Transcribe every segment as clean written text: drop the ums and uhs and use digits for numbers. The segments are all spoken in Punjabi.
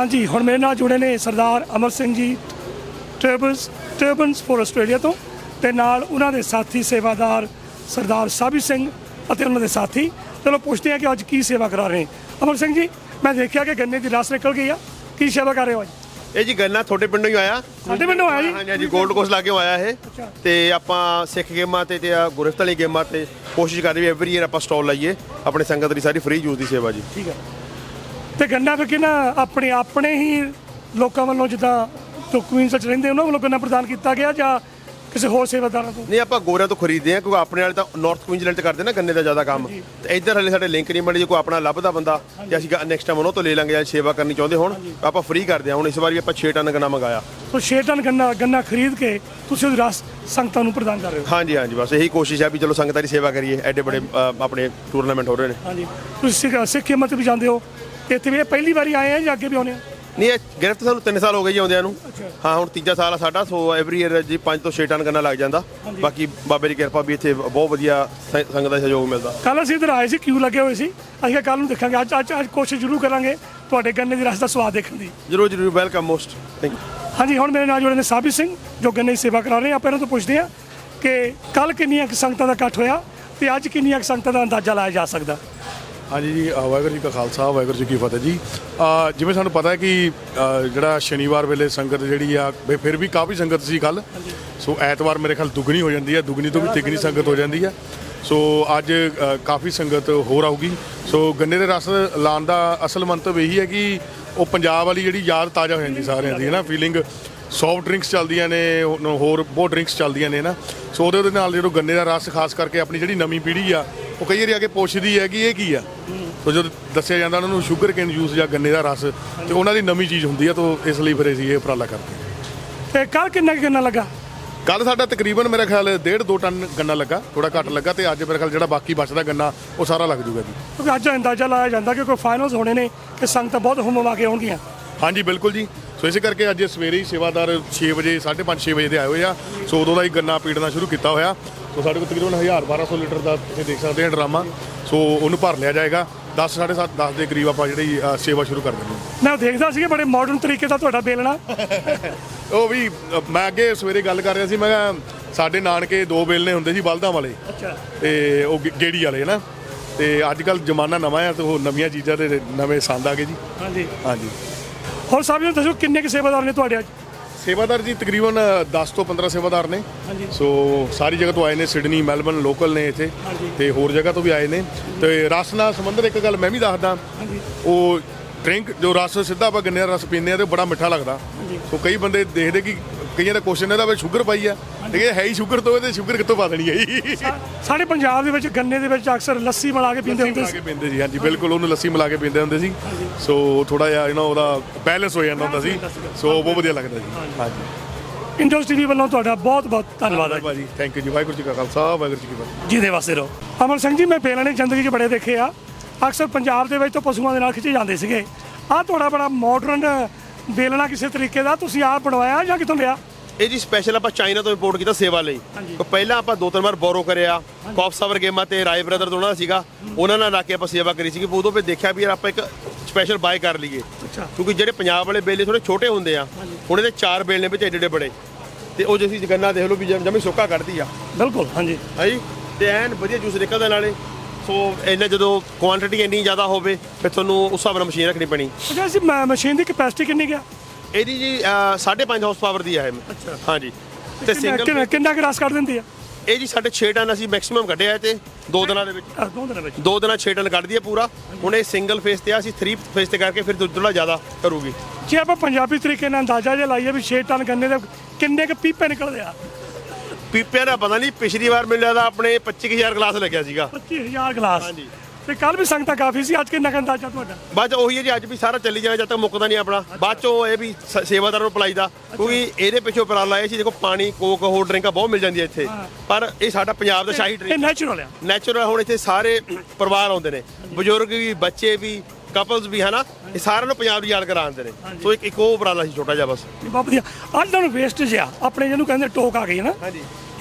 हाँ जी, हुण मेरे नाल जुड़े ने सरदार Amar Singh ji turbans for Australia तो ते नाल उन्हां दे साथी सेवादार सरदार साबी सिंह ਅਤੇ उन्हां दे साथी। चलो पुछते हैं कि अज की सेवा करा रहे हैं। अमर सिंह जी, मैं देखा कि गन्ने की रस निकल गई है, की सेवा कर रहे हो अज? ਇਹ ਜੀ ਗੰਨਾ ਤੁਹਾਡੇ ਪਿੰਡੋਂ ਹੀ ਆਇਆ। ਸਾਡੇ ਪਿੰਡੋਂ ਆਇਆ ਜੀ? ਹਾਂਜੀ ਹਾਂਜੀ, ਗੋਲਡ ਕੋਸਟ ਲਾ ਕੇ ਆਇਆ ਇਹ। ਅੱਛਾ। ਤੇ ਆਪਾਂ ਸਿੱਖ ਗੇਮਾਂ ਤੇ ਗੁਰਫਤ ਵਾਲੀ ਗੇਮਾਂ ਤੇ ਕੋਸ਼ਿਸ਼ ਕਰ ਰਹੇ ਵੀ ਐਵਰੀ ਈਅਰ ਆਪਾਂ ਸਟਾਲ ਲਾਈਏ ਆਪਣੇ ਸੰਗਤ ਦੀ ਸਾਰੀ ਫ੍ਰੀ ਯੂਜ਼ ਦੀ ਸੇਵਾ ਜੀ। ਠੀਕ ਹੈ। ਤੇ ਗੰਨਾ ਫਿਰ ਕਿਹਨਾਂ ਆਪਣੇ ਹੀ ਲੋਕਾਂ ਵੱਲੋਂ ਜਿੱਦਾਂ ਜੋ ਕੁਈਨਸ 'ਚ ਰਹਿੰਦੇ ਉਹਨਾਂ ਵੱਲੋਂ ਗੰਨਾ ਪ੍ਰਦਾਨ ਕੀਤਾ ਗਿਆ ਜਾਂ ਕਿਸੇ ਹੋਰ ਸੇਵਾਦਾਰਾਂ ਤੋਂ? ਨਹੀਂ, ਆਪਾਂ ਗੋਰਿਆਂ ਤੋਂ ਖਰੀਦਦੇ ਆ ਕਿਉਂਕਿ ਆਪਣੇ ਵਾਲੇ ਤਾਂ ਨਾਰਥ ਕੁਇਨਜ਼ਲੈਂਡ 'ਚ ਕਰਦੇ ਨਾ ਗੰਨੇ ਦਾ ਜ਼ਿਆਦਾ ਕੰਮ। ਤੇ ਇੱਧਰ ਹਲੇ ਸਾਡੇ ਲਿੰਕ ਨਹੀਂ ਬਣੇ। ਜੇ ਕੋਈ ਆਪਣਾ ਲੱਭਦਾ ਬੰਦਾ ਤੇ ਅਸੀਂ ਨੈਕਸਟ ਟਾਈਮ ਉਹਨਾਂ ਤੋਂ ਲੈ ਲਾਂਗੇ ਜਾਂ ਸੇਵਾ ਕਰਨੀ ਚਾਹੁੰਦੇ ਹੋਣ ਆਪਾਂ ਫ੍ਰੀ ਕਰਦੇ ਹਾਂ। ਹੁਣ ਇਸ ਵਾਰੀ ਆਪਾਂ 6 ਟਨ ਗੰਨਾ ਮੰਗਾਇਆ। ਸੋ 6 ਟਨ ਗੰਨਾ ਖਰੀਦ ਕੇ ਤੁਸੀਂ ਉਹਦੀ ਰਸ ਸੰਗਤਾਂ ਨੂੰ ਪ੍ਰਦਾਨ ਕਰ ਰਹੇ ਹੋ? ਹਾਂਜੀ ਹਾਂਜੀ, ਬਸ ਇਹੀ ਕੋਸ਼ਿਸ਼ ਹੈ ਵੀ ਚਲੋ ਸੰਗਤਾਂ ਦੀ ਸੇਵਾ ਕਰੀਏ। ਐਡੇ ਬੜੇ ਆਪਣੇ ਟੂਰਨਾਮੈਂਟ ਹੋ ਰਹੇ ਨੇ। ਹਾਂਜੀ, ਤੁਸੀਂ ਸਿੱਖ ਹਿੰਮਤ ਵੀ ਜਾਂਦੇ ਹੋ ਇੱਥੇ ਵੀ? ਇਹ ਪਹਿਲੀ ਵਾਰੀ ਆਏ ਆ ਜਾਂ ਅੱਗੇ ਵੀ ਆਉਂਦੇ ਆ? ਨਹੀਂ, ਇਹ ਗਿਰਫਤ ਸਾਨੂੰ 3 ਸਾਲ ਹੋ ਗਏ ਜੀ ਆਉਂਦਿਆਂ ਨੂੰ। ਹਾਂ, ਹੁਣ ਤੀਜਾ ਸਾਲ ਆ ਸਾਡਾ। ਸੋ ਐਵਰੀ ਈਅਰ ਜੀ 5 ਤੋਂ 6 ਟਨ ਗੰਨਾ ਲੱਗ ਜਾਂਦਾ। ਬਾਕੀ ਬਾਬੇ ਦੀ ਕਿਰਪਾ ਵੀ ਇੱਥੇ ਬਹੁਤ ਵਧੀਆ ਸੰਗਤ ਦਾ ਸਹਿਯੋਗ ਮਿਲਦਾ। ਕੱਲ੍ਹ ਅਸੀਂ ਇੱਧਰ ਆਏ ਸੀ, ਕਿਊ ਲੱਗੇ ਹੋਏ ਸੀ। ਅਸੀਂ ਕੱਲ੍ਹ ਨੂੰ ਦੇਖਾਂਗੇ। ਅੱਜ ਕੋਸ਼ਿਸ਼ ਜ਼ਰੂਰ ਕਰਾਂਗੇ ਤੁਹਾਡੇ ਗੰਨੇ ਦੀ ਰਸ ਦਾ ਸਵਾਦ ਦੇਖਣ ਦੀ। ਜ਼ਰੂਰ ਜ਼ਰੂਰ, ਵੈਲਕਮ ਮੋਸਟ। Thank you. ਹਾਂਜੀ, ਹੁਣ ਮੇਰੇ ਨਾਲ ਜੁੜੇ ਨੇ ਸਾਬੀ ਸਿੰਘ ਜੋ ਗੰਨੇ ਦੀ ਸੇਵਾ ਕਰਾ ਰਹੇ ਆ। ਆਪਾਂ ਇਹਨਾਂ ਤੋਂ ਪੁੱਛਦੇ ਹਾਂ ਕਿ ਕੱਲ੍ਹ ਕਿੰਨੀਆਂ ਕੁ ਸੰਗਤਾਂ ਦਾ ਇਕੱਠ ਹੋਇਆ ਤੇ ਅੱਜ ਕਿੰਨੀਆਂ ਕੁ ਸੰਗਤਾਂ ਦਾ ਅੰਦਾਜ਼ਾ ਲਾਇਆ ਜਾ ਸਕਦਾ? ਹਾਂਜੀ ਜੀ, ਵਾਹਿਗੁਰੂ ਜੀ ਕਾ ਖਾਲਸਾ, ਵਾਹਿਗੁਰੂ ਜੀ ਕੀ ਫਤਿਹ ਜੀ। ਜਿਵੇਂ ਸਾਨੂੰ ਪਤਾ ਹੈ ਕਿ ਜਿਹੜਾ ਸ਼ਨੀਵਾਰ ਵੇਲੇ ਸੰਗਤ ਜਿਹੜੀ ਆ ਫਿਰ ਵੀ ਕਾਫੀ ਸੰਗਤ ਸੀ ਕੱਲ੍ਹ। ਸੋ ਐਤਵਾਰ ਮੇਰੇ ਖਿਆਲ ਦੁੱਗਣੀ ਹੋ ਜਾਂਦੀ ਹੈ, ਦੁੱਗਣੀ ਤੋਂ ਵੀ ਤਿੱਗਣੀ ਸੰਗਤ ਹੋ ਜਾਂਦੀ ਹੈ। ਸੋ ਅੱਜ ਕਾਫੀ ਸੰਗਤ ਹੋਰ ਆਊਗੀ। ਸੋ ਗੰਨੇ ਦੇ ਰਸ ਲਾਉਣ ਦਾ ਅਸਲ ਮੰਤਵ ਇਹੀ ਹੈ ਕਿ ਉਹ ਪੰਜਾਬ ਵਾਲੀ ਜਿਹੜੀ ਯਾਦ ਤਾਜ਼ਾ ਹੋ ਜਾਂਦੀ ਸਾਰਿਆਂ ਦੀ ਹੈ ਨਾ, ਫੀਲਿੰਗ। ਸੌਫਟ ਡਰਿੰਕਸ ਚੱਲਦੀਆਂ ਨੇ, ਹੋਰ ਬਹੁਤ ਡਰਿੰਕਸ ਚੱਲਦੀਆਂ ਨੇ ਨਾ। ਸੋ ਉਹਦੇ ਨਾਲ ਜਦੋਂ ਗੰਨੇ ਦਾ ਰਸ ਖਾਸ ਕਰਕੇ ਆਪਣੀ ਜਿਹੜੀ ਨਵੀਂ ਪੀੜ੍ਹੀ ਆ ਉਹ ਕਈ ਵਾਰੀ ਆ ਕੇ ਪੁੱਛਦੀ ਹੈ ਕਿ ਇਹ ਕੀ ਆ। ਸੋ ਜਦੋਂ ਦੱਸਿਆ ਜਾਂਦਾ ਉਹਨਾਂ ਨੂੰ ਸ਼ੂਗਰ ਕੇਨ ਜੂਸ ਜਾਂ ਗੰਨੇ ਦਾ ਰਸ, ਤੇ ਉਹਨਾਂ ਦੀ ਨਵੀਂ ਚੀਜ਼ ਹੁੰਦੀ ਆ। ਤਾਂ ਇਸ ਲਈ ਫਿਰ ਅਸੀਂ ਇਹ ਉਪਰਾਲਾ ਕਰਦੇ ਹਾਂ। ਤੇ ਕੱਲ੍ਹ ਕਿੰਨਾ ਕੁ ਗੰਨਾ ਲੱਗਾ? ਕੱਲ੍ਹ ਸਾਡਾ ਤਕਰੀਬਨ ਮੇਰਾ ਖਿਆਲ 1.5-2 ਟਨ ਗੰਨਾ ਲੱਗਾ, ਥੋੜਾ ਘੱਟ ਲੱਗਾ। ਤੇ ਅੱਜ ਮੇਰੇ ਖਿਆਲ ਜਿਹੜਾ ਬਾਕੀ ਬਚਦਾ ਗੰਨਾ ਉਹ ਸਾਰਾ ਲੱਗ ਜੂਗਾ ਜੀ। ਕਿਉਂਕਿ ਅੱਜ ਅੰਦਾਜ਼ਾ ਲਾਇਆ ਜਾਂਦਾ ਕਿ ਕੋਈ ਫਾਈਨਲਸ ਹੋਣੇ ਨੇ ਕਿ ਸੰਗਤਾਂ ਬਹੁਤ ਹੁਮਾ ਕੇ ਆਉਣਗੀਆਂ। ਹਾਂਜੀ ਬਿਲਕੁਲ ਜੀ। ਸੋ ਇਸੇ ਕਰਕੇ ਅੱਜ ਸਵੇਰੇ ਹੀ ਸੇਵਾਦਾਰ 6 ਵਜੇ 5:30-6 ਵਜੇ ਦੇ ਆਏ ਹੋਏ ਆ। ਸੋ ਉਦੋਂ ਦਾ ਹੀ ਗੰਨਾ ਪੀੜਨਾ ਸ਼ੁਰੂ ਕੀਤਾ ਹੋਇਆ। ਸੋ ਸਾਡੇ ਕੋਲ ਤਕਰੀਬਨ 1000-1200 ਲੀਟਰ ਦਾ ਤੁਸੀਂ ਦੇਖ ਸਕਦੇ ਆ ਡਰਾਮਾ। ਸੋ ਉਹਨੂੰ ਭਰ ਲਿਆ ਜਾਏਗਾ। 10-7:30 ਦੇ ਕਰੀਬ ਆਪਾਂ ਜਿਹੜੀ ਸੇਵਾ ਸ਼ੁਰੂ ਕਰ ਦਿੰਦੇ ਹਾਂ। ਮੈਂ ਦੇਖਦਾ ਸੀ ਕਿ ਬੜੇ ਮਾਡਰਨ ਤਰੀਕੇ ਦਾ ਤੁਹਾਡਾ ਬੇਲਣਾ। ਉਹ ਵੀ ਮੈਂ ਅੱਗੇ ਸਵੇਰੇ ਗੱਲ ਕਰ ਰਿਹਾ ਸੀ। ਮੈਂ ਕਿਹਾ ਸਾਡੇ ਨਾਨਕੇ 2 ਬੇਲਣੇ ਹੁੰਦੇ ਸੀ ਬਲਦਾਂ ਵਾਲੇ, ਤੇ ਉਹ ਗੇੜੀ ਵਾਲੇ ਨਾ। ਤੇ ਅੱਜ ਕੱਲ੍ਹ ਜ਼ਮਾਨਾ ਨਵਾਂ ਆ, ਤੇ ਉਹ ਨਵੀਆਂ ਚੀਜ਼ਾਂ ਦੇ ਨਵੇਂ ਸੰਦ ਆ ਗਏ ਜੀ। ਹਾਂਜੀ ਹਾਂਜੀ। ਹੋਰ ਸਾਹਿਬ ਜੀ ਦੱਸੋ ਕਿੰਨੇ ਕੁ ਸੇਵਾਦਾਰ ਨੇ ਤੁਹਾਡੇ ਅੱਜ? ਸੇਵਾਦਾਰ ਜੀ ਤਕਰੀਬਨ 10 ਤੋਂ 15 ਸੇਵਾਦਾਰ ਨੇ। ਸੋ ਸਾਰੀ ਜਗ੍ਹਾ ਤੋਂ ਆਏ ਨੇ, ਸਿਡਨੀ, ਮੈਲਬਨ ਲੋਕਲ ਨੇ ਇੱਥੇ, ਤੇ ਹੋਰ ਜਗ੍ਹਾ ਤੋਂ ਵੀ ਆਏ ਨੇ। ਤੇ ਰਸ ਨਾਲ ਸੰਬੰਧਿਤ ਇੱਕ ਗੱਲ ਮੈਂ ਵੀ ਦੱਸਦਾ। ਉਹ ਡਰਿੰਕ ਜੋ ਰਸ ਸਿੱਧਾ ਆਪਾਂ ਗੰਨੇ ਦਾ ਰਸ ਪੀਂਦੇ ਆ ਤੇ ਬੜਾ ਮਿੱਠਾ ਲੱਗਦਾ। ਸੋ ਕਈ ਬੰਦੇ ਦੇਖਦੇ ਕਿ ਕਈਆਂ ਦਾ ਕੁਐਸਚਨ ਇਹਦਾ ਵੀ ਸ਼ੂਗਰ ਪਾਈ ਆ, ਤੇ ਇਹ ਹੈ ਹੀ ਸ਼ੂਗਰ ਤੋਂ, ਇਹਦੇ ਸ਼ੂਗਰ ਕਿੱਥੋਂ ਪਾ ਦੇਣੀ ਹੈ। ਸਾਡੇ ਪੰਜਾਬ ਦੇ ਵਿੱਚ ਗੰਨੇ ਦੇ ਵਿੱਚ ਅਕਸਰ ਲੱਸੀ ਮਿਲਾ ਕੇ ਪੀਂਦੇ ਹੁੰਦੇ ਸੀ। ਜੀ ਹਾਂਜੀ ਬਿਲਕੁਲ, ਉਹਨੂੰ ਲੱਸੀ ਮਿਲਾ ਕੇ ਪੀਂਦੇ ਹੁੰਦੇ ਸੀ। ਸੋ ਥੋੜਾ ਜਿਹਾ ਉਹਦਾ ਬੈਲੈਂਸ ਹੋ ਜਾਂਦਾ ਹੁੰਦਾ ਸੀ। ਸੋ ਬਹੁਤ ਵਧੀਆ ਲੱਗਦਾ ਜੀ। ਹਾਂਜੀ, ਇੰਡਸ ਟੀਵੀ ਵੱਲੋਂ ਤੁਹਾਡਾ ਬਹੁਤ ਬਹੁਤ ਧੰਨਵਾਦ ਹੈ ਭਾਜੀ। ਥੈਂਕ ਯੂ ਜੀ। ਵਾਹਿਗੁਰੂ ਜੀ ਕਾ ਖਾਲਸਾ, ਵਾਹਿਗੁਰੂ ਜੀ ਕੀ ਫਤਿਹ। ਜਿਹਦੇ ਵਾਸਤੇ ਰਹੋ। ਅਮਰ ਸਿੰਘ ਜੀ, ਮੈਂ ਬੇਲਣੇ ਜ਼ਿੰਦਗੀ 'ਚ ਬੜੇ ਦੇਖੇ ਆ। ਅਕਸਰ ਪੰਜਾਬ ਦੇ ਵਿੱਚ ਤਾਂ ਪਸ਼ੂਆਂ ਦੇ ਨਾਲ ਖਿੱਚੇ ਜਾਂਦੇ ਸੀਗੇ। ਆਹ ਤੁਹਾਡਾ ਬੜਾ ਮਾਡਰਨ ਬੇਲਣਾ ਕਿਸੇ ਤਰੀਕੇ ਦਾ ਤੁਸੀਂ ਆਪ ਬਣਵਾਇਆ ਜਾਂ ਕਿੱਥੋਂ ਲਿਆ? ਇਹ ਜੀ ਸਪੈਸ਼ਲ ਆਪਾਂ ਚਾਈਨਾ ਤੋਂ ਇੰਪੋਰਟ ਕੀਤਾ ਸੇਵਾ ਲਈ। ਪਹਿਲਾਂ ਆਪਾਂ 2-3 ਵਾਰ ਬੋਰੋ ਕਰਿਆ। ਕੌਫਸਾਵਰ ਗੇਮਾਂ ਤੇ ਰਾਏ ਬ੍ਰਦਰ ਤੋਂ ਉਹਨਾਂ ਦਾ ਸੀਗਾ, ਉਹਨਾਂ ਨਾਲ ਲਾ ਕੇ ਆਪਾਂ ਸੇਵਾ ਕਰੀ ਸੀਗੀ। ਉਦੋਂ ਫਿਰ ਦੇਖਿਆ ਵੀ ਯਾਰ ਆਪਾਂ ਇੱਕ ਸਪੈਸ਼ਲ ਬਾਏ ਕਰ ਲਈਏ, ਕਿਉਂਕਿ ਜਿਹੜੇ ਪੰਜਾਬ ਵਾਲੇ ਬੇਲੇ ਥੋੜੇ ਛੋਟੇ ਹੁੰਦੇ ਆ। ਹੁਣ ਇਹਦੇ 4 ਬੇਲਣੇ ਵਿੱਚ ਏਡੇ ਬੜੇ, ਤੇ ਉਹ ਜੇ ਅਸੀਂ ਗੰਨਾ ਦੇਖ ਲਓ ਵੀ ਜਮੀ ਸੁੱਕਾ ਕੱਢਦੀ ਆ। ਬਿਲਕੁਲ ਹਾਂਜੀ ਹਾਂਜੀ, ਤੇ ਐਨ ਵਧੀਆ ਜੂਸ ਨਿਕਲਦਾ ਨਾਲੇ। ਸੋ ਇਹਨੇ ਜਦੋਂ ਕੁਆਂਟੀਟੀ ਇੰਨੀ ਜ਼ਿਆਦਾ ਹੋਵੇ ਫਿਰ ਤੁਹਾਨੂੰ ਉਸ ਹਿਸਾਬ ਨਾਲ ਮਸ਼ੀਨ ਰੱਖਣੀ ਪੈਣੀ। ਅੱਛਾ, ਅਸੀਂ ਮਸ਼ੀਨ ਦੀ ਕੈਪੈਸਿਟੀ ਕਿੰਨੀ ਗਿਆ? ਇਹਦੀ ਜੀ 5.5 ਹਾਰਸ ਪਾਵਰ ਦੀ ਹੈ। ਹਾਂਜੀ, ਤੇ ਸਿੰਗਲ ਕਿੰਨਾ ਕੁ ਰਸ ਕੱਢ ਦਿੰਦੀ ਆ? ਇਹ ਜੀ 6.5 ਟਨ ਅਸੀਂ ਮੈਕਸਿਮਮ ਕੱਢਿਆ ਤੇ 2 ਦਿਨਾਂ ਦੇ ਵਿੱਚ। 2 ਦਿਨਾਂ 6 ਟਨ ਕੱਢਦੀ ਹੈ ਪੂਰਾ। ਹੁਣ ਇਹ ਸਿੰਗਲ ਫੇਸ ਤੇ ਆ, ਅਸੀਂ 3 ਫੇਸ ਤੇ ਕਰਕੇ ਫਿਰ ਥੋੜਾ ਜ਼ਿਆਦਾ ਕਰੂਗੀ। ਜੇ ਆਪਾਂ ਪੰਜਾਬੀ ਤਰੀਕੇ ਨਾਲ ਅੰਦਾਜ਼ਾ ਜਿਹਾ ਲਾਈਏ ਵੀ 6 ਟਨ ਗੰਨੇ ਦੇ ਕਿੰਨੇ ਕੁ ਪੀਪੇ ਨਿਕਲਦੇ ਆ? ਪੀਪਿਆਂ ਦਾ ਪਤਾ ਨਹੀਂ, ਪਿਛਲੀ ਵਾਰ ਮਿਲਿਆ ਦਾ ਆਪਣੇ 25,000 ਗਲਾਸ ਲੱਗਿਆ ਸੀਗਾ। 25,000 ਗਲਾਸ। ਹਾਂਜੀ, ਤੇ ਕੱਲ ਵੀ ਸੰਗਤਾਂ ਕਾਫੀ ਸੀ। ਅੱਜ ਕਿੰਨਾ ਕੁ ਅੰਦਾਜ਼ਾ ਤੁਹਾਡਾ? ਬਾਅਦ ਉਹੀ ਹੈ ਜੀ, ਅੱਜ ਵੀ ਸਾਰਾ ਚੱਲੀ ਜਾਣਾ ਜਦ ਤੱਕ ਮੁੱਕਦਾ ਨਹੀਂ ਆਪਣਾ। ਬਾਅਦ ਚੋਂ ਇਹ ਵੀ ਸੇਵਾਦਾਰਾਂ ਨੂੰ ਪਲਾਈਦਾ, ਕਿਉਂਕਿ ਇਹਦੇ ਪਿੱਛੇ ਉਪਰਾਲਾ ਇਹ ਸੀ। ਦੇਖੋ ਪਾਣੀ, ਕੋਕ, ਹੋਰ ਡਰਿੰਕਾਂ ਬਹੁਤ ਮਿਲ ਜਾਂਦੀ ਹੈ ਇੱਥੇ, ਪਰ ਇਹ ਸਾਡਾ ਪੰਜਾਬ ਦਾ ਸ਼ਾਹੀ ਡਰਿੰਕ ਨੈਚੁਰਲ ਆ। ਨੈਚੁਰਲ। ਹੁਣ ਇੱਥੇ ਸਾਰੇ ਪਰਿਵਾਰ ਆਉਂਦੇ ਨੇ, ਬਜ਼ੁਰਗ ਵੀ, ਬੱਚੇ ਵੀ, ਕਪਲਸ ਵੀ, ਹਨਾ। ਇਹ ਸਾਰਿਆਂ ਨੂੰ ਪੰਜਾਬ ਦੀ ਯਾਦ ਕਰਾਉਂਦੇ ਨੇ। ਸੋ ਇੱਕ ਉਹ ਉਪਰਾਲਾ ਸੀ ਛੋਟਾ ਜਿਹਾ ਬਸ। ਬਹੁਤ ਵਧੀਆ। ਅੱਜ ਤੁਹਾਨੂੰ ਵੇਸਟੇਜ ਆ ਆਪਣੇ ਜਿਹਨੂੰ ਕਹਿੰਦੇ ਟੋਕ ਆ ਗਈ ਹੈ ਨਾ,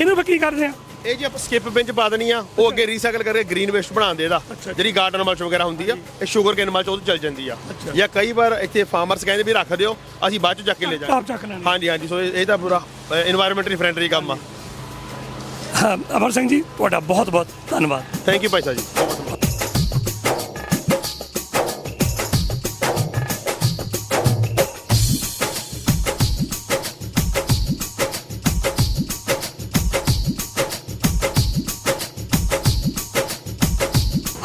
ਇਹਨੂੰ ਫਿਰ ਕੀ ਕਰਦੇ ਆ? ਇਹ ਜੀ ਆਪਾਂ ਸਕਿਪ ਬੈਂਚ ਪਾ ਦੇਣੀ ਆ, ਉਹ ਅੱਗੇ ਰੀਸਾਈਕਲ ਕਰਕੇ ਗ੍ਰੀਨ ਵੇਸਟ ਬਣਾਉਂਦੇ ਇਹਦਾ, ਜਿਹੜੀ ਗਾਰਡਨ ਮਲਚ ਵਗੈਰਾ ਹੁੰਦੀ ਆ, ਇਹ ਸ਼ੂਗਰ ਕੇਨ ਮਲਚ ਉਹ ਚੱਲ ਜਾਂਦੀ ਆ। ਜਾਂ ਕਈ ਵਾਰ ਇੱਥੇ ਫਾਰਮਰਸ ਕਹਿੰਦੇ ਵੀ ਰੱਖ ਦਿਓ, ਅਸੀਂ ਬਾਅਦ ਚ ਚੱਕ ਕੇ ਲੈ ਜਾਵਾਂਗੇ। ਹਾਂਜੀ ਹਾਂਜੀ, ਸੋ ਇਹ ਤਾਂ ਪੂਰਾ ਇਨਵਾਇਰਨਮੈਂਟਲੀ ਫਰੈਂਡਲੀ ਕੰਮ ਆ। ਅਮਰ ਸਿੰਘ ਜੀ ਤੁਹਾਡਾ ਬਹੁਤ ਬਹੁਤ ਧੰਨਵਾਦ। Thank you Bhai Sahib ji.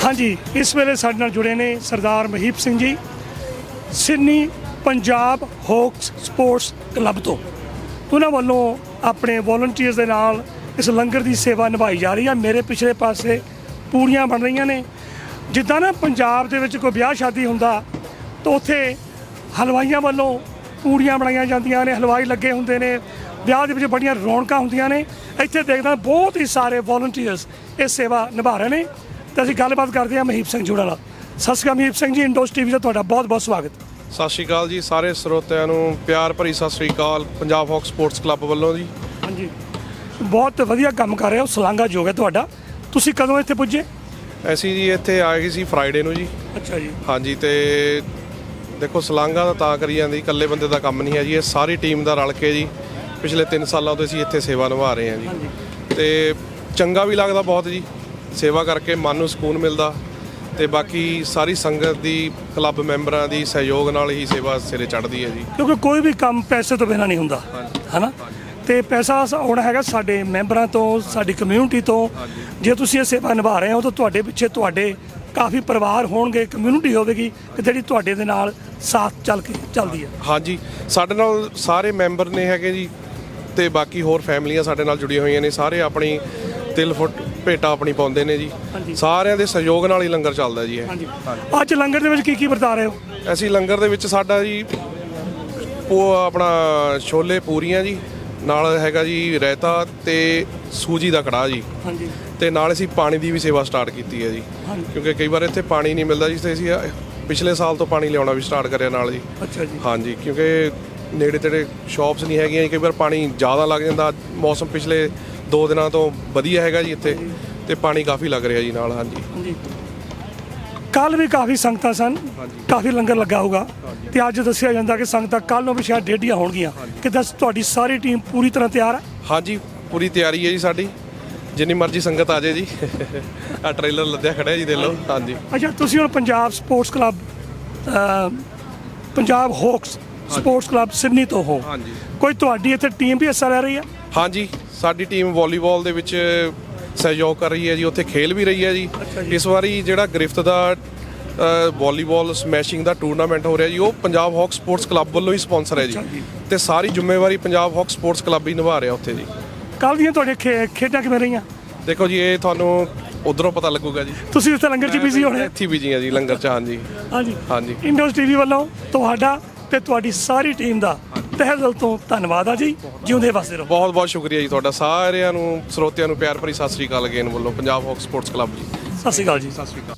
ਹਾਂਜੀ, ਇਸ ਵੇਲੇ ਸਾਡੇ ਨਾਲ ਜੁੜੇ ਨੇ ਸਰਦਾਰ Mahip Singh ji, Sydney Punjab ਹੌਕਸ sports club ਤੋਂ। ਉਹਨਾਂ ਵੱਲੋਂ ਆਪਣੇ ਵੋਲੰਟੀਅਰਸ ਦੇ ਨਾਲ ਇਸ ਲੰਗਰ ਦੀ ਸੇਵਾ ਨਿਭਾਈ ਜਾ ਰਹੀ ਹੈ। ਮੇਰੇ ਪਿਛਲੇ ਪਾਸੇ ਪੂੜੀਆਂ ਬਣ ਰਹੀਆਂ ਨੇ। ਜਿੱਦਾਂ ਨਾ ਪੰਜਾਬ ਦੇ ਵਿੱਚ ਕੋਈ ਵਿਆਹ ਸ਼ਾਦੀ ਹੁੰਦਾ ਤਾਂ ਉੱਥੇ ਹਲਵਾਈਆਂ ਵੱਲੋਂ ਪੂੜੀਆਂ ਬਣਾਈਆਂ ਜਾਂਦੀਆਂ ਨੇ, ਹਲਵਾਈ ਲੱਗੇ ਹੁੰਦੇ ਨੇ, ਵਿਆਹ ਦੇ ਵਿੱਚ ਬੜੀਆਂ ਰੌਣਕਾਂ ਹੁੰਦੀਆਂ ਨੇ। ਇੱਥੇ ਦੇਖਦਾ ਬਹੁਤ ਹੀ ਸਾਰੇ ਵੋਲੰਟੀਅਰਸ ਇਹ ਸੇਵਾ ਨਿਭਾ ਰਹੇ ਨੇ। ਤੇ ਅਸੀਂ ਗੱਲਬਾਤ ਕਰਦੇ ਹਾਂ ਮਹੀਪ ਸਿੰਘ ਜੂੜਾ ਨਾਲ। ਸਤਿ ਸ਼੍ਰੀ ਅਕਾਲ ਮਹੀਪ ਸਿੰਘ ਜੀ, ਇੰਡੋਸ ਟੀਵੀ ਦਾ ਤੁਹਾਡਾ ਬਹੁਤ ਬਹੁਤ ਸਵਾਗਤ। ਸਤਿ ਸ਼੍ਰੀ ਅਕਾਲ ਜੀ, ਸਾਰੇ ਸਰੋਤਿਆਂ ਨੂੰ ਪਿਆਰ ਭਰੀ ਸਤਿ ਸ਼੍ਰੀ ਅਕਾਲ ਪੰਜਾਬ ਹੌਕ ਸਪੋਰਟਸ ਕਲੱਬ ਵੱਲੋਂ ਜੀ। ਹਾਂਜੀ, ਬਹੁਤ ਵਧੀਆ ਕੰਮ ਕਰ ਰਹੇ ਹੋ, ਸ਼ਲਾਘਾਯੋਗ ਹੈ ਤੁਹਾਡਾ। ਤੁਸੀਂ ਕਦੋਂ ਇੱਥੇ ਪੁੱਜੇ? ਅਸੀਂ ਜੀ ਇੱਥੇ ਆ ਗਏ ਸੀ ਫਰਾਈਡੇ ਨੂੰ ਜੀ। ਅੱਛਾ ਜੀ। ਹਾਂਜੀ, ਤੇ ਦੇਖੋ ਸ਼ਲਾਘਾ ਤਾਂ ਕਰੀ ਜਾਂਦੀ, ਇਕੱਲੇ ਬੰਦੇ ਦਾ ਕੰਮ ਨਹੀਂ ਹੈ ਜੀ, ਇਹ ਸਾਰੀ ਟੀਮ ਦਾ ਰਲ ਕੇ ਜੀ ਪਿਛਲੇ 3 ਸਾਲਾਂ ਤੋਂ ਅਸੀਂ ਇੱਥੇ ਸੇਵਾ ਨਿਭਾ ਰਹੇ ਹਾਂ ਜੀ। ਤੇ ਚੰਗਾ ਵੀ ਲੱਗਦਾ ਬਹੁਤ ਜੀ, ਸੇਵਾ ਕਰਕੇ ਮਨ ਨੂੰ ਸਕੂਨ ਮਿਲਦਾ। ਤੇ ਬਾਕੀ ਸਾਰੀ ਸੰਗਤ ਦੀ, ਕਲੱਬ ਮੈਂਬਰਾਂ ਦੀ ਸਹਿਯੋਗ ਨਾਲ ਹੀ ਸੇਵਾ ਸਿਰੇ ਚੜ੍ਹਦੀ ਹੈ ਜੀ। ਕਿਉਂਕਿ ਕੋਈ ਵੀ ਕੰਮ ਪੈਸੇ ਤੋਂ ਬਿਨਾਂ ਨਹੀਂ ਹੁੰਦਾ, ਹੈ ਨਾ। ਤੇ ਪੈਸਾ ਆਉਣਾ ਹੈਗਾ ਸਾਡੇ ਮੈਂਬਰਾਂ ਤੋਂ, ਸਾਡੀ ਕਮਿਊਨਿਟੀ ਤੋਂ। ਜੇ ਤੁਸੀਂ ਇਹ ਸੇਵਾ ਨਿਭਾ ਰਹੇ ਹੋ ਤਾਂ ਤੁਹਾਡੇ ਪਿੱਛੇ ਤੁਹਾਡੇ ਕਾਫੀ ਪਰਿਵਾਰ ਹੋਣਗੇ, ਕਮਿਊਨਿਟੀ ਹੋਵੇਗੀ ਕਿ ਜਿਹੜੀ ਤੁਹਾਡੇ ਦੇ ਨਾਲ ਸਾਥ ਚੱਲਦੀ ਹੈ। ਹਾਂਜੀ, ਸਾਡੇ ਨਾਲ ਸਾਰੇ ਮੈਂਬਰ ਨੇ ਹੈਗੇ ਜੀ, ਤੇ ਬਾਕੀ ਹੋਰ ਫੈਮਲੀਆਂ ਸਾਡੇ ਨਾਲ ਜੁੜੀਆਂ ਹੋਈਆਂ ਨੇ। ਸਾਰੇ ਆਪਣੀ ਤਿਲ ਫੁੱਟ ਭੇਟਾ ਆਪਣੀ ਪਾਉਂਦੇ ਨੇ ਜੀ। ਸਾਰਿਆਂ ਦੇ ਸਹਿਯੋਗ ਨਾਲ ਹੀ ਲੰਗਰ ਚੱਲਦਾ ਜੀ ਇਹ। ਅੱਜ ਲੰਗਰ ਦੇ ਵਿੱਚ ਕੀ ਕੀ ਵਰਤਾ ਰਹੇ ਹੋ? ਅਸੀਂ ਲੰਗਰ ਦੇ ਵਿੱਚ ਸਾਡਾ ਜੀ ਉਹ ਆਪਣਾ ਛੋਲੇ ਪੂਰੀਆਂ ਜੀ, ਨਾਲ ਹੈਗਾ ਜੀ ਰਾਇਤਾ ਤੇ ਸੂਜੀ ਦਾ ਕੜਾਹ ਜੀ। ਹਾਂਜੀ। ਤੇ ਨਾਲ ਅਸੀਂ ਪਾਣੀ ਦੀ ਵੀ ਸੇਵਾ ਸਟਾਰਟ ਕੀਤੀ ਹੈ ਜੀ, ਕਿਉਂਕਿ ਕਈ ਵਾਰ ਇੱਥੇ ਪਾਣੀ ਨਹੀਂ ਮਿਲਦਾ ਜੀ, ਤੇ ਅਸੀਂ ਪਿਛਲੇ ਸਾਲ ਤੋਂ ਪਾਣੀ ਲਿਆਉਣਾ ਵੀ ਸਟਾਰਟ ਕਰਿਆ ਨਾਲ ਜੀ। ਅੱਛਾ ਜੀ। ਹਾਂਜੀ, ਕਿਉਂਕਿ ਨੇੜੇ ਤੇੜੇ ਸ਼ਾਪਸ ਨਹੀਂ ਹੈਗੀਆਂ ਜੀ, ਕਈ ਵਾਰ ਪਾਣੀ ਜ਼ਿਆਦਾ ਲੱਗ ਜਾਂਦਾ। ਮੌਸਮ ਪਿਛਲੇ 2 ਦਿਨਾਂ ਤੋਂ ਵਧੀਆ ਹੈਗਾ ਜੀ ਇੱਥੇ, ਤੇ ਪਾਣੀ ਕਾਫੀ ਲੱਗ ਰਿਹਾ ਜੀ ਨਾਲ। ਹਾਂਜੀ। ਕੱਲ ਵੀ ਕਾਫੀ ਸੰਗਤਾਂ ਸਨ, ਕਾਫੀ ਲੰਗਰ ਲੱਗਾ ਹੋਊਗਾ, ਤੇ ਅੱਜ ਦੱਸਿਆ ਜਾਂਦਾ ਕਿ ਸੰਗਤਾਂ ਕੱਲ ਨੂੰ ਵੀ ਸ਼ਾਇਦ ਡੇਢੀਆਂ ਹੋਣਗੀਆਂ। ਕਿ ਤੁਹਾਡੀ ਸਾਰੀ ਟੀਮ ਪੂਰੀ ਤਰ੍ਹਾਂ ਤਿਆਰ ਹੈ? ਹਾਂਜੀ, ਪੂਰੀ ਤਿਆਰੀ ਹੈ ਜੀ ਸਾਡੀ, ਜਿੰਨੀ ਮਰਜ਼ੀ ਸੰਗਤ ਆ ਜਾਏ ਜੀ। ਆ ਟ੍ਰੇਲਰ ਲੱਦਿਆ ਖੜਾ ਜੀ, ਦੇਖ ਲਓ। ਹਾਂਜੀ। ਅੱਛਾ, ਤੁਸੀਂ ਹੁਣ Punjab sports club, Punjab ਹੌਕਸ sports club Sydney ਤੋਂ ਹੋ। ਹਾਂਜੀ। ਕੋਈ ਤੁਹਾਡੀ ਇੱਥੇ ਟੀਮ ਵੀ ਹਿੱਸਾ ਲੈ ਰਹੀ ਹੈ? ਹਾਂਜੀ, ਸਾਡੀ ਟੀਮ ਵਾਲੀਬਾਲ ਦੇ ਵਿੱਚ ਸਹਿਯੋਗ ਕਰ ਰਹੀ ਹੈ ਜੀ, ਉੱਥੇ ਖੇਲ ਵੀ ਰਹੀ ਹੈ ਜੀ। ਇਸ ਵਾਰੀ ਜਿਹੜਾ ਗ੍ਰਿਫਤ ਦਾ ਵਾਲੀਬਾਲ ਸਮੈਸ਼ਿੰਗ ਦਾ ਟੂਰਨਾਮੈਂਟ ਹੋ ਰਿਹਾ ਜੀ, ਉਹ ਪੰਜਾਬ ਹੌਕ ਸਪੋਰਟਸ ਕਲੱਬ ਵੱਲੋਂ ਹੀ ਸਪਾਂਸਰ ਹੈ ਜੀ। ਤੇ ਸਾਰੀ ਜ਼ਿੰਮੇਵਾਰੀ ਪੰਜਾਬ ਹੌਕ ਸਪੋਰਟਸ ਕਲੱਬ ਹੀ ਨਿਭਾ ਰਿਹਾ ਉੱਥੇ ਜੀ। ਕੱਲ੍ਹ ਦੀਆਂ ਤੁਹਾਡੀਆਂ ਖੇਡਾਂ ਕਿਵੇਂ ਰਹੀਆਂ? ਦੇਖੋ ਜੀ, ਇਹ ਤੁਹਾਨੂੰ ਉਧਰੋਂ ਪਤਾ ਲੱਗੂਗਾ ਜੀ। ਤੁਸੀਂ ਇੱਥੇ ਲੰਗਰ 'ਚ ਬਿਜ਼ੀ ਹੋਣੇ? ਇੱਥੇ ਬਿਜ਼ੀ ਆ ਜੀ ਲੰਗਰ 'ਚ। ਹਾਂਜੀ ਹਾਂਜੀ ਹਾਂਜੀ। ਇੰਡੋਸ ਟੀਵੀ ਵੱਲੋਂ ਤੁਹਾਡਾ ਤੇ ਤੁਹਾਡੀ ਸਾਰੀ ਟੀਮ ਦਾ ਤਹਿ ਦਿਲ ਤੋਂ ਧੰਨਵਾਦ ਆ ਜੀ। ਜਿਉਂਦੇ ਵਸਦੇ ਰਹੋ। ਬਹੁਤ ਬਹੁਤ ਸ਼ੁਕਰੀਆ ਜੀ ਤੁਹਾਡਾ। ਸਾਰਿਆਂ ਨੂੰ ਸਰੋਤਿਆਂ ਨੂੰ ਪਿਆਰ ਭਰੀ ਸਤਿ ਸ੍ਰੀ ਅਕਾਲ ਅਗੇਨ ਵੱਲੋਂ ਪੰਜਾਬ ਹੌਕ ਸਪੋਰਟਸ ਕਲੱਬ ਜੀ। ਸਤਿ ਸ਼੍ਰੀ ਅਕਾਲ ਜੀ। ਸਤਿ ਸ੍ਰੀ ਅਕਾਲ।